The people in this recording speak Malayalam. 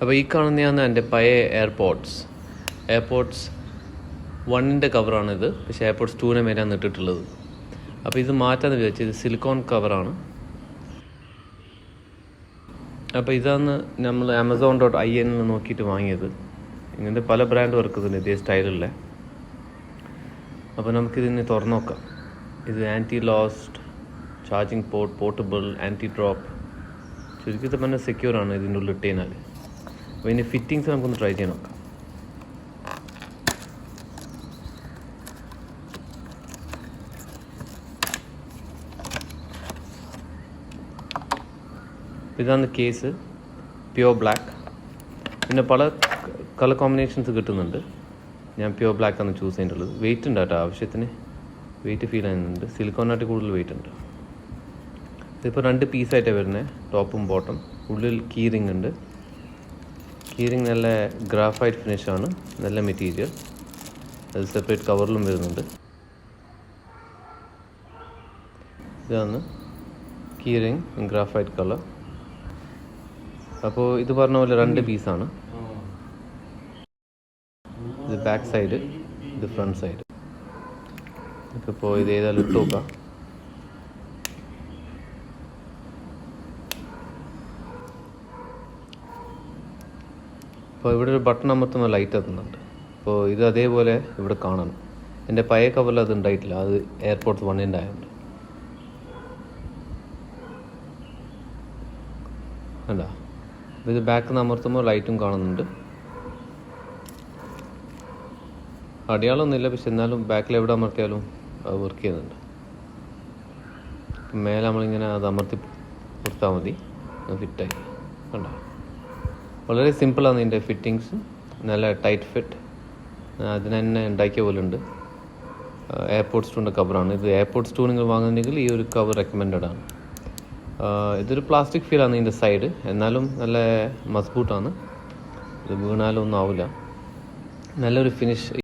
അപ്പോൾ ഈ കാണുന്നതാണ് എൻ്റെ പഴയ എയർപോഡ്സ് 1-ൻ്റെ കവറാണിത്. പക്ഷേ എയർപോഡ്സ് 2-നെ മേലാണ് ഇട്ടിട്ടുള്ളത്. അപ്പോൾ ഇത് മാറ്റാമെന്ന് വിചാരിച്ചു. ഇത് സിലിക്കോൺ കവറാണ്. അപ്പോൾ ഇതാണ് നമ്മൾ amazon.in നോക്കിയിട്ട് വാങ്ങിയത്. ഇങ്ങനത്തെ പല ബ്രാൻഡ് വർക്കുന്നുണ്ട് ഇതേ സ്റ്റൈലുള്ള. അപ്പോൾ നമുക്കിതിന് തുറന്നു നോക്കാം. ഇത് anti lost charging port, portable, anti drop, ചുരുക്കത്തിൽ തന്നെ സെക്യൂർ ആണ് ഇതിൻ്റെ ഉള്ളിൽ ഇട്ട് കഴിഞ്ഞാൽ. അപ്പോൾ ഇതിൻ്റെ ഫിറ്റിങ്സ് നമുക്കൊന്ന് ട്രൈ ചെയ്യാൻ നോക്കാം. ഇതാണ് കേസ്, പ്യുവർ ബ്ലാക്ക്. പിന്നെ പല കളർ കോമ്പിനേഷൻസ് കിട്ടുന്നുണ്ട്. ഞാൻ പ്യുവർ ബ്ലാക്ക് ആണ് ചൂസ് ചെയ്തിട്ടുള്ളത്. വെയിറ്റ് ഉണ്ട് കേട്ടോ, ആവശ്യത്തിന് വെയിറ്റ് ഫീൽ ചെയ്യുന്നുണ്ട്. സിലിക്കോണായിട്ട് കൂടുതൽ വെയിറ്റ് ഉണ്ട്. ഇതിപ്പോൾ 2 പീസായിട്ടാണ് വരുന്നത്, ടോപ്പും ബോട്ടം. ഉള്ളിൽ കീ റിംഗ് ഉണ്ട്. കീ റിംഗ് നല്ല ഗ്രാഫൈറ്റ് ഫിനിഷാണ്, നല്ല മെറ്റീരിയൽ. അത് സെപ്പറേറ്റ് കവറിലും വരുന്നുണ്ട്. ഇതാണ് കീ റിംഗ്, ഗ്രാഫൈറ്റ് കളർ. അപ്പോൾ ഇത് പറഞ്ഞ പോലെ 2 പീസാണ്. ഇത് ബാക്ക് സൈഡ്, ഇത് ഫ്രണ്ട് സൈഡ്. ഇപ്പോൾ ഇത് ഏതായാലും ഇട്ട് നോക്കാം. അപ്പോൾ ഇവിടെ ഒരു ബട്ടൺ അമർത്തുമ്പോൾ ലൈറ്റ് എത്തുന്നുണ്ട്. അപ്പോൾ ഇത് അതേപോലെ ഇവിടെ കാണണം. എൻ്റെ പഴയ കവറിൽ അത് ഉണ്ടായിട്ടില്ല, അത് എയർപോഡ്സ് 1-ൻ്റെ ആയതുകൊണ്ട്. അല്ല, ഇത് ബാക്കിൽ നിന്ന് അമർത്തുമ്പോൾ ലൈറ്റും കാണുന്നുണ്ട്. അടയാളമൊന്നുമില്ല, പക്ഷെ എന്നാലും ബാക്കിൽ എവിടെ അമർത്തിയാലും അത് വർക്ക് ചെയ്യുന്നുണ്ട്. മേലെ നമ്മളിങ്ങനെ അത് അമർത്തി കൊടുത്താൽ മതി, ഫിറ്റായി. കണ്ടോ, വളരെ സിമ്പിളാണ് ഇതിൻ്റെ ഫിറ്റിങ്സ്. നല്ല ടൈറ്റ് ഫിറ്റ്, അതിന് തന്നെ ഉണ്ടാക്കിയ പോലെ ഉണ്ട്. എയർപോഡ്സ് 2-ൻ്റെ കവറാണ് ഇത്. എയർപോഡ്സ് 2 നിങ്ങൾ വാങ്ങുന്നുണ്ടെങ്കിൽ ഈ ഒരു കവർ റെക്കമെൻഡഡ് ആണ്. ഇതൊരു പ്ലാസ്റ്റിക് ഫീലാണ് ഇതിൻ്റെ സൈഡ്, എന്നാലും നല്ല മസ്ബൂട്ടാണ്. ഇത് വീണാലും ഒന്നും ആവില്ല. നല്ലൊരു ഫിനിഷ്